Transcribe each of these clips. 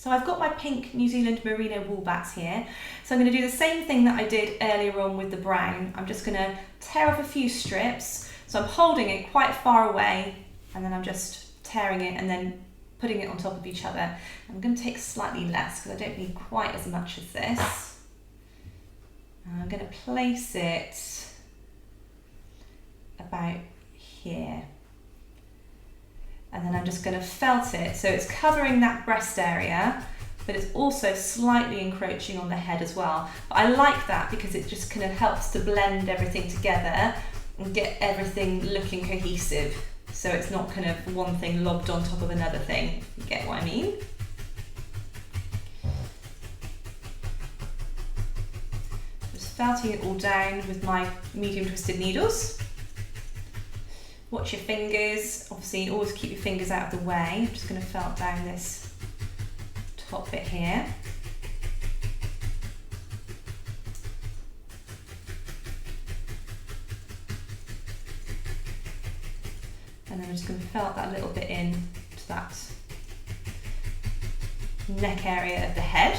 So I've got my pink New Zealand merino wool bats here. So I'm going to do the same thing that I did earlier on with the brown. I'm just going to tear off a few strips. So I'm holding it quite far away and then I'm just tearing it and then putting it on top of each other. I'm going to take slightly less because I don't need quite as much as this. And I'm going to place it about here. And then I'm just going to felt it. So it's covering that breast area, but it's also slightly encroaching on the head as well. But I like that because it just kind of helps to blend everything together and get everything looking cohesive. So it's not kind of one thing lobbed on top of another thing, if you get what I mean. Just felting it all down with my medium twisted needles. Watch your fingers, obviously always keep your fingers out of the way. I'm just going to felt down this top bit here. And then I'm just going to felt that little bit in to that neck area of the head.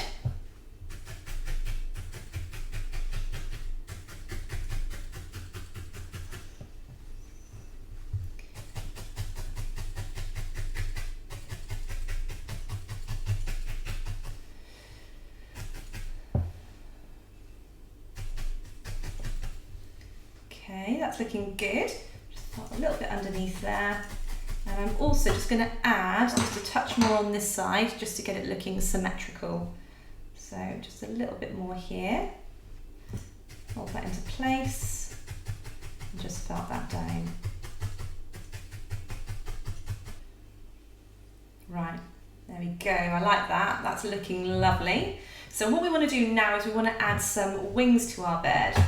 Okay, that's looking good. Just put a little bit underneath there. And I'm also just going to add just a touch more on this side just to get it looking symmetrical. So just a little bit more here. Hold that into place and just felt that down. Right, there we go. I like that. That's looking lovely. So what we want to do now is we want to add some wings to our bird.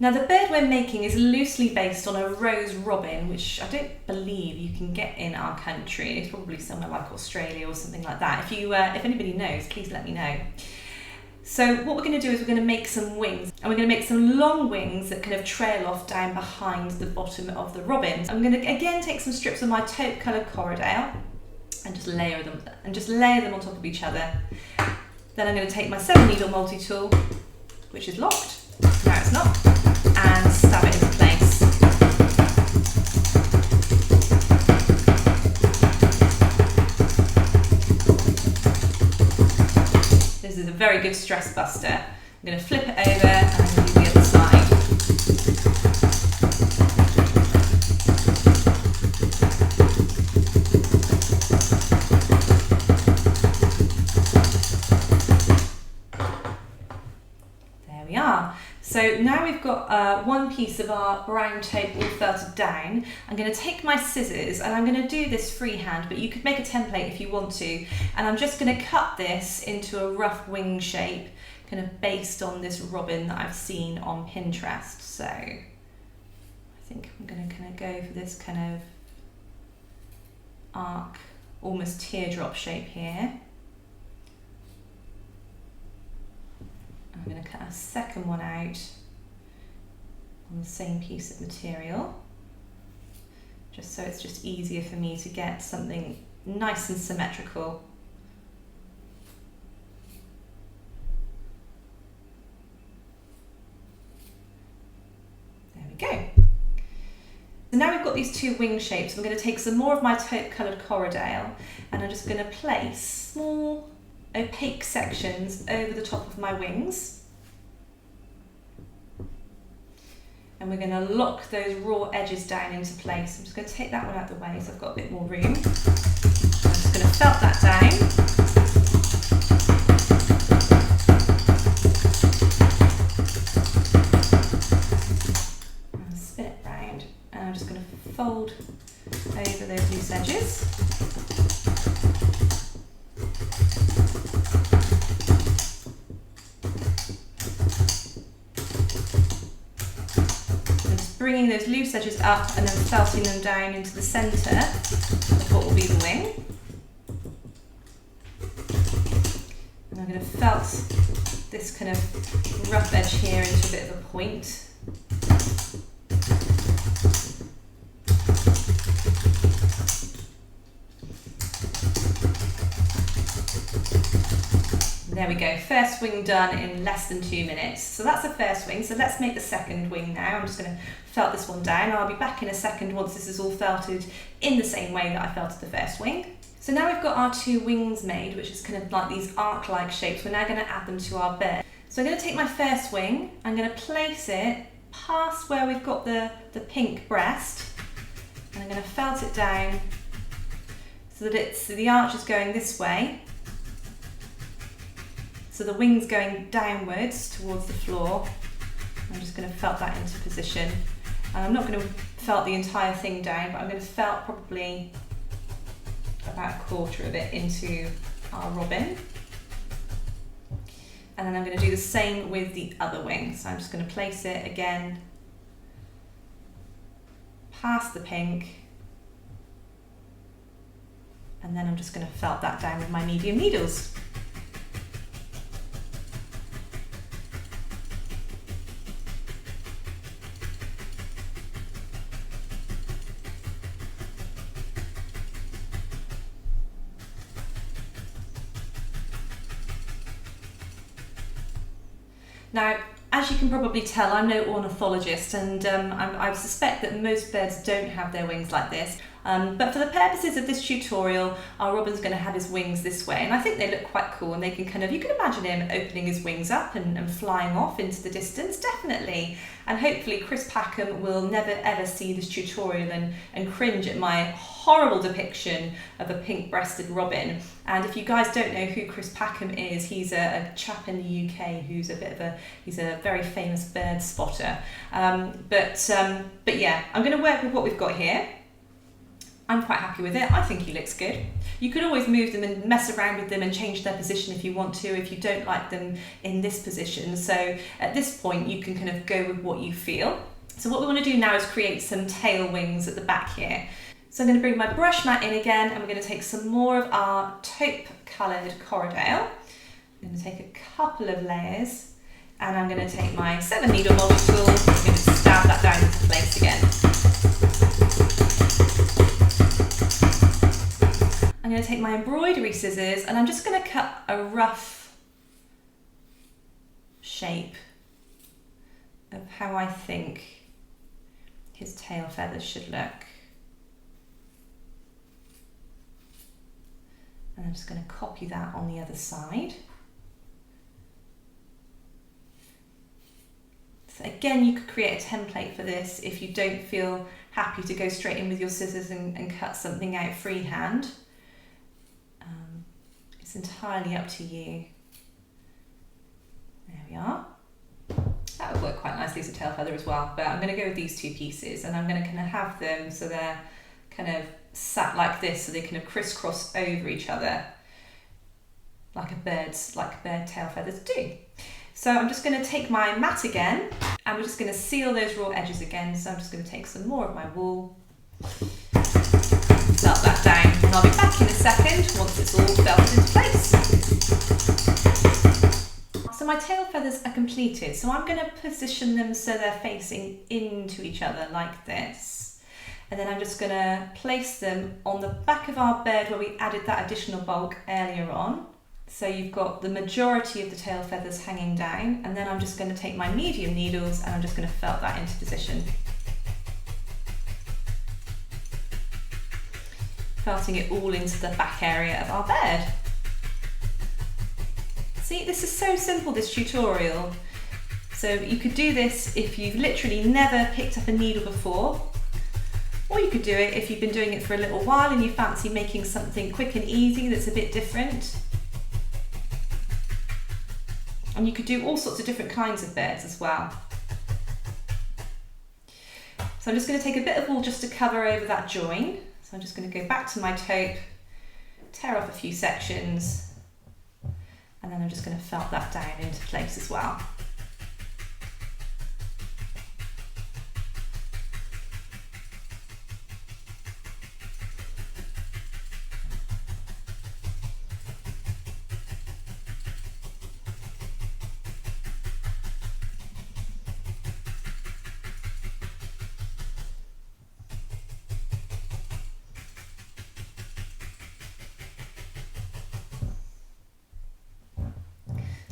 Now the bird we're making is loosely based on a rose robin, which I don't believe you can get in our country. It's probably somewhere like Australia or something like that. If anybody knows, please let me know. So what we're going to do is we're going to make some wings, and we're going to make some long wings that kind of trail off down behind the bottom of the robin. I'm going to again take some strips of my taupe coloured Corriedale and just layer them on top of each other. Then I'm going to take my 7 needle multi-tool, which is locked. Now it's not. And stab it into place. This is a very good stress buster. I'm going to flip it over and I'm going to do the other side. There we are. So now we've got one piece of our brown taupe all felted down. I'm going to take my scissors and I'm going to do this freehand, but you could make a template if you want to. And I'm just going to cut this into a rough wing shape, kind of based on this robin that I've seen on Pinterest. So I think I'm going to kind of go for this kind of arc, almost teardrop shape here. I'm going to cut a second one out on the same piece of material, just so it's just easier for me to get something nice and symmetrical. There we go. So now we've got these two wing shapes. I'm going to take some more of my taupe coloured Corriedale and I'm just going to place small opaque sections over the top of my wings, and we're going to lock those raw edges down into place. I'm just going to take that one out of the way so I've got a bit more room. I'm just going to felt that down. And spin it round, and I'm just going to fold over those loose edges. Bringing those loose edges up and then felting them down into the centre of what will be the wing. And I'm going to felt this kind of rough edge here into a bit of a point. There we go, first wing done in less than 2 minutes. So that's the first wing, so let's make the second wing now. I'm just going to felt this one down. I'll be back in a second once this is all felted in the same way that I felted the first wing. So now we've got our 2 wings made, which is kind of like these arc-like shapes. We're now going to add them to our bird. So I'm going to take my first wing, I'm going to place it past where we've got the pink breast, and I'm going to felt it down so that the arch is going this way. So the wing's going downwards towards the floor. I'm just going to felt that into position. And I'm not going to felt the entire thing down, but I'm going to felt probably about 1/4 of it into our robin. And then I'm going to do the same with the other wing. So I'm just going to place it again past the pink. And then I'm just going to felt that down with my medium needles. Now, as you can probably tell, I'm no ornithologist, and I suspect that most birds don't have their wings like this. But for the purposes of this tutorial, our robin's going to have his wings this way, and I think they look quite cool, and they can you can imagine him opening his wings up and flying off into the distance, definitely. And hopefully Chris Packham will never ever see this tutorial and cringe at my horrible depiction of a pink-breasted robin. And if you guys don't know who Chris Packham is, he's a chap in the UK who's he's a very famous bird spotter. But yeah, I'm going to work with what we've got here. I'm quite happy with it. I think he looks good. You could always move them and mess around with them and change their position if you want to, if you don't like them in this position. So at this point, you can kind of go with what you feel. So what we want to do now is create some tail wings at the back here. So I'm going to bring my brush mat in again, and we're going to take some more of our taupe coloured Corriedale. I'm going to take a couple of layers, and I'm going to take my 7 needle multi-tool. I'm going to stab that down into place again. I'm going to take my embroidery scissors, and I'm just going to cut a rough shape of how I think his tail feathers should look. And I'm just going to copy that on the other side. So again, you could create a template for this if you don't feel happy to go straight in with your scissors and cut something out freehand. It's entirely up to you. There we are. That would work quite nicely as a tail feather as well, but I'm going to go with these 2 pieces, and I'm going to kind of have them so they're kind of sat like this, so they kind of crisscross over each other like bird tail feathers do. So I'm just going to take my mat again, and we're just going to seal those raw edges again. So I'm just going to take some more of my wool, felt that down, and I'll be back in a second once it's all felted into place. So my tail feathers are completed, so I'm going to position them so they're facing into each other like this. And then I'm just going to place them on the back of our bird where we added that additional bulk earlier on. So you've got the majority of the tail feathers hanging down, and then I'm just going to take my medium needles and I'm just going to felt that into position. Felting it all into the back area of our bird. See, this is so simple, this tutorial. So you could do this if you've literally never picked up a needle before, or you could do it if you've been doing it for a little while and you fancy making something quick and easy that's a bit different. And you could do all sorts of different kinds of birds as well. So I'm just going to take a bit of wool just to cover over that join. So I'm just going to go back to my taupe, tear off a few sections, and then I'm just going to felt that down into place as well.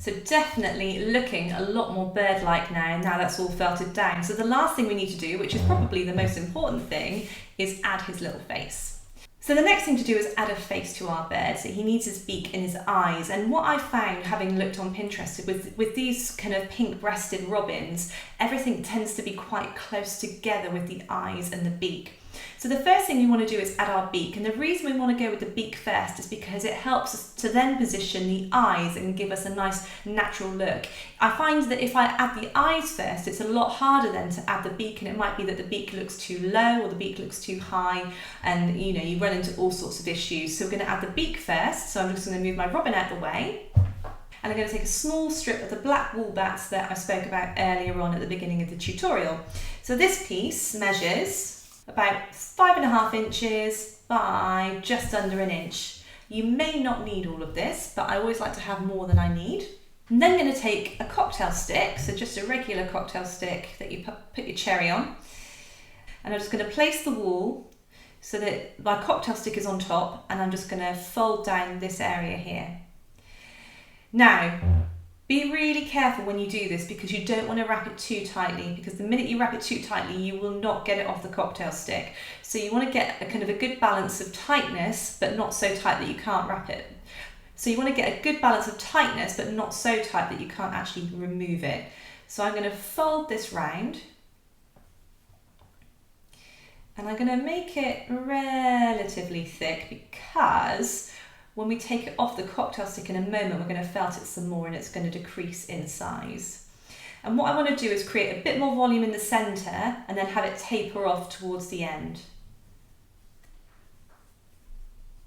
So definitely looking a lot more bird-like now that's all felted down. So the last thing we need to do, which is probably the most important thing, is add his little face. So the next thing to do is add a face to our bird. So he needs his beak and his eyes. And what I found, having looked on Pinterest, with these kind of pink-breasted robins, everything tends to be quite close together with the eyes and the beak. So the first thing we want to do is add our beak, and the reason we want to go with the beak first is because it helps us to then position the eyes and give us a nice natural look. I find that if I add the eyes first, it's a lot harder then to add the beak, and it might be that the beak looks too low or the beak looks too high, and you run into all sorts of issues. So we're going to add the beak first, so I'm just going to move my robin out of the way. And I'm going to take a small strip of the black wool bats that I spoke about earlier on at the beginning of the tutorial. So this piece measures about 5.5 inches by just under an inch. You may not need all of this, but I always like to have more than I need. I'm then going to take a cocktail stick, so just a regular cocktail stick that you put your cherry on, and I'm just going to place the wool so that my cocktail stick is on top, and I'm just going to fold down this area here. Now, be really careful when you do this because you don't want to wrap it too tightly, because the minute you wrap it too tightly you will not get it off the cocktail stick. So you want to get a kind of a good balance of tightness but not so tight that you can't wrap it. So you want to get a good balance of tightness but not so tight that you can't actually remove it. So I'm going to fold this round and I'm going to make it relatively thick because when we take it off the cocktail stick in a moment, we're going to felt it some more and it's going to decrease in size. And what I want to do is create a bit more volume in the centre and then have it taper off towards the end.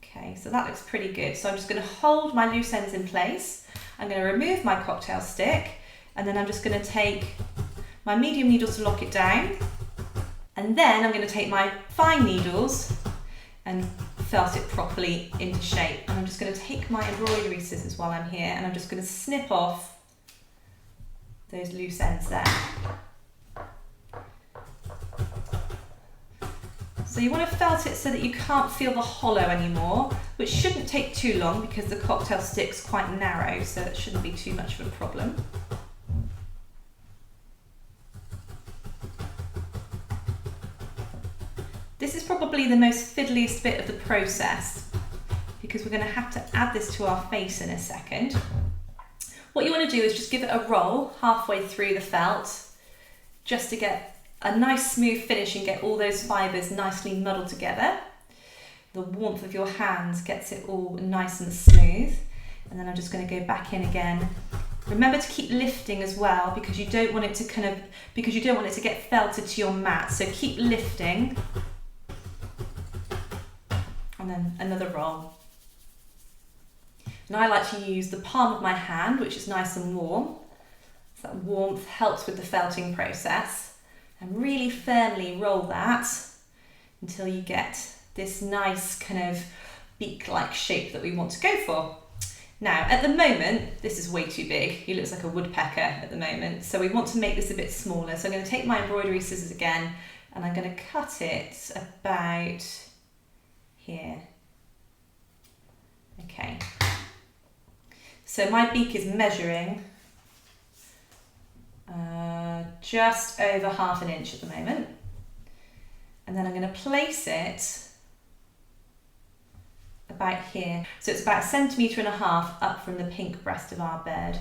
Okay, so that looks pretty good. So I'm just going to hold my loose ends in place. I'm going to remove my cocktail stick and then I'm just going to take my medium needles to lock it down. And then I'm going to take my fine needles and felt it properly into shape. And I'm just going to take my embroidery scissors while I'm here and I'm just going to snip off those loose ends there. So you want to felt it so that you can't feel the hollow anymore, which shouldn't take too long because the cocktail stick's quite narrow, so it shouldn't be too much of a problem. This is probably the most fiddliest bit of the process because we're going to have to add this to our face in a second. What you want to do is just give it a roll halfway through the felt just to get a nice smooth finish and get all those fibres nicely muddled together. The warmth of your hands gets it all nice and smooth. And then I'm just going to go back in again. Remember to keep lifting as well because you don't want it to get felted to your mat. So keep lifting. And then another roll. And I like to use the palm of my hand, which is nice and warm. So that warmth helps with the felting process. And really firmly roll that until you get this nice kind of beak-like shape that we want to go for. Now, at the moment, this is way too big. He looks like a woodpecker at the moment. So we want to make this a bit smaller. So I'm going to take my embroidery scissors again and I'm going to cut it about here. Okay. So my beak is measuring just over 1/2 inch at the moment. And then I'm going to place it about here. So it's about 1.5 centimetres up from the pink breast of our bird.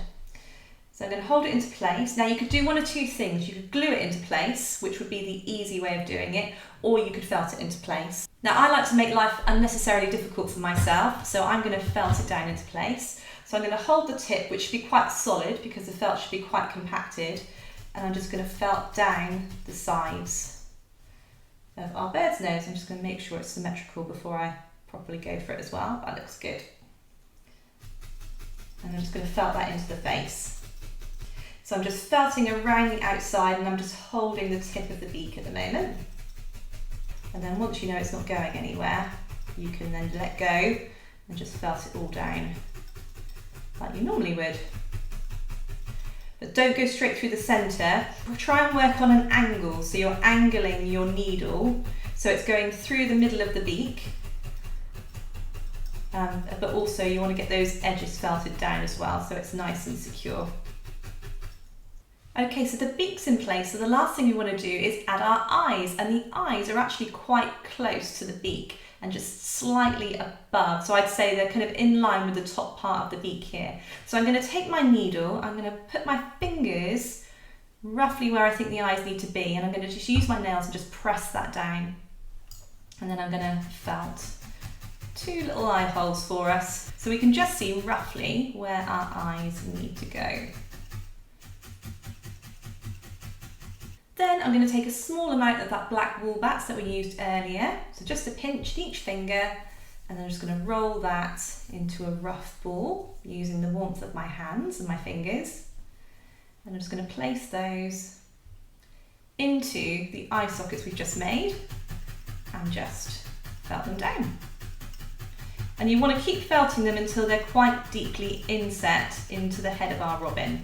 So I'm going to hold it into place. Now you could do one of two things. You could glue it into place, which would be the easy way of doing it, or you could felt it into place. Now I like to make life unnecessarily difficult for myself, so I'm going to felt it down into place. So I'm going to hold the tip, which should be quite solid because the felt should be quite compacted, and I'm just going to felt down the sides of our bird's nose. I'm just going to make sure it's symmetrical before I properly go for it as well. That looks good. And I'm just going to felt that into the face. So I'm just felting around the outside and I'm just holding the tip of the beak at the moment. And then once you know it's not going anywhere, you can then let go and just felt it all down like you normally would. But don't go straight through the centre. Try and work on an angle, so you're angling your needle so it's going through the middle of the beak but also you want to get those edges felted down as well so it's nice and secure. Okay, so the beak's in place, so the last thing we want to do is add our eyes, and the eyes are actually quite close to the beak and just slightly above. So I'd say they're kind of in line with the top part of the beak here. So I'm going to take my needle, I'm going to put my fingers roughly where I think the eyes need to be, and I'm going to just use my nails and just press that down. And then I'm going to felt 2 little eye holes for us, so we can just see roughly where our eyes need to go. Then I'm going to take a small amount of that black wool bats that we used earlier, so just a pinch in each finger, and then I'm just going to roll that into a rough ball using the warmth of my hands and my fingers. And I'm just going to place those into the eye sockets we've just made and just felt them down. And you want to keep felting them until they're quite deeply inset into the head of our robin.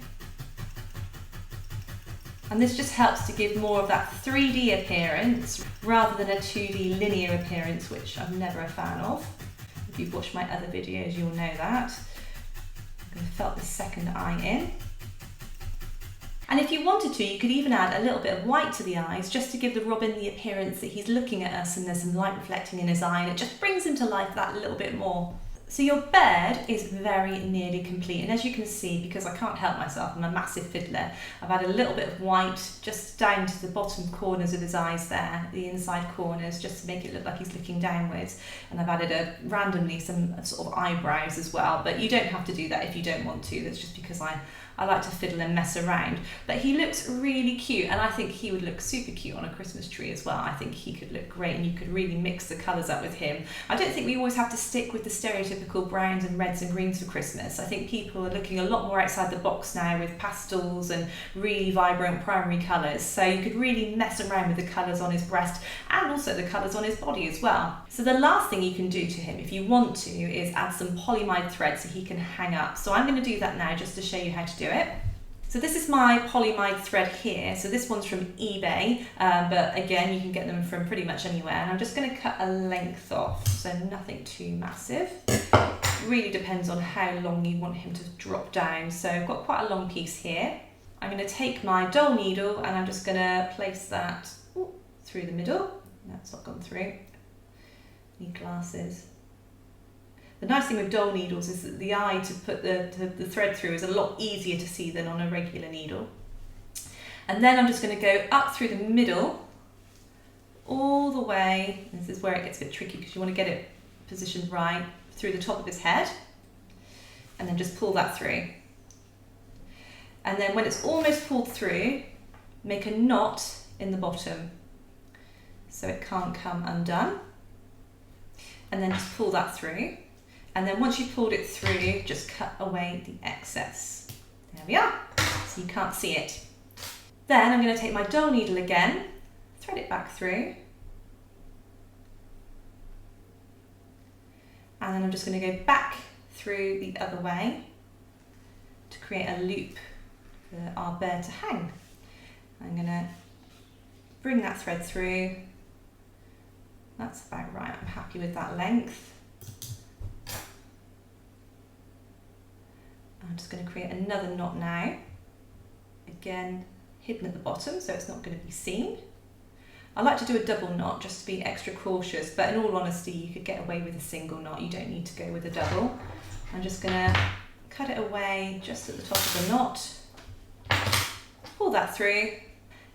And this just helps to give more of that 3D appearance rather than a 2D linear appearance, which I'm never a fan of. If you've watched my other videos, you'll know that. I'm going to felt the second eye in. And if you wanted to, you could even add a little bit of white to the eyes just to give the robin the appearance that he's looking at us and there's some light reflecting in his eye, and it just brings him to life that little bit more. So your bird is very nearly complete, and as you can see, because I can't help myself, I'm a massive fiddler, I've added a little bit of white just down to the bottom corners of his eyes there, the inside corners, just to make it look like he's looking downwards. And I've added randomly some sort of eyebrows as well, but you don't have to do that if you don't want to. That's just because I like to fiddle and mess around. But he looks really cute, and I think he would look super cute on a Christmas tree as well. I think he could look great, and you could really mix the colours up with him. I don't think we always have to stick with the stereotypical browns and reds and greens for Christmas. I think people are looking a lot more outside the box now with pastels and really vibrant primary colours. So you could really mess around with the colours on his breast and also the colours on his body as well. So the last thing you can do to him, if you want to, is add some polyamide thread so he can hang up. So I'm going to do that now just to show you how to do it. So this is my polyamide thread here. So this one's from eBay, but again, you can get them from pretty much anywhere. And I'm just going to cut a length off, so nothing too massive. It really depends on how long you want him to drop down. So I've got quite a long piece here. I'm going to take my dull needle and I'm just going to place that through the middle. That's not gone through. Need glasses. The nice thing with dull needles is that the eye to put the thread through is a lot easier to see than on a regular needle. And then I'm just going to go up through the middle, all the way. This is where it gets a bit tricky because you want to get it positioned right through the top of his head, and then just pull that through. And then when it's almost pulled through, make a knot in the bottom so it can't come undone. And then just pull that through. And then once you've pulled it through, just cut away the excess. There we are, so you can't see it. Then I'm going to take my dull needle again, thread it back through. And then I'm just going to go back through the other way to create a loop for our bear to hang. I'm going to bring that thread through. That's about right, I'm happy with that length. I'm just going to create another knot now, again hidden at the bottom so it's not going to be seen. I like to do a double knot just to be extra cautious, but in all honesty you could get away with a single knot, you don't need to go with a double. I'm just going to cut it away just at the top of the knot, pull that through,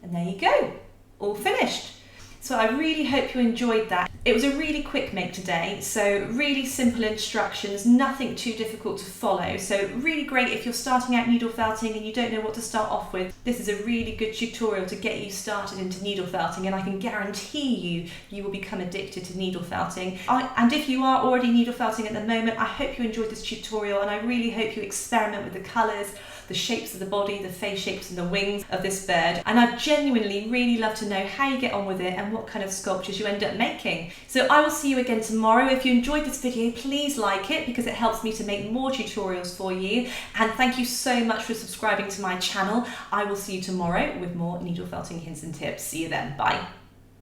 and there you go, all finished. So I really hope you enjoyed that. It was a really quick make today, so really simple instructions, nothing too difficult to follow. So really great if you're starting out needle felting and you don't know what to start off with. This is a really good tutorial to get you started into needle felting, and I can guarantee you will become addicted to needle felting. And if you are already needle felting at the moment, I hope you enjoyed this tutorial, and I really hope you experiment with the colours, the shapes of the body, the face shapes and the wings of this bird. And I'd genuinely really love to know how you get on with it and what kind of sculptures you end up making. So I will see you again tomorrow. If you enjoyed this video, please like it because it helps me to make more tutorials for you. And thank you so much for subscribing to my channel. I will see you tomorrow with more needle felting hints and tips. See you then. Bye.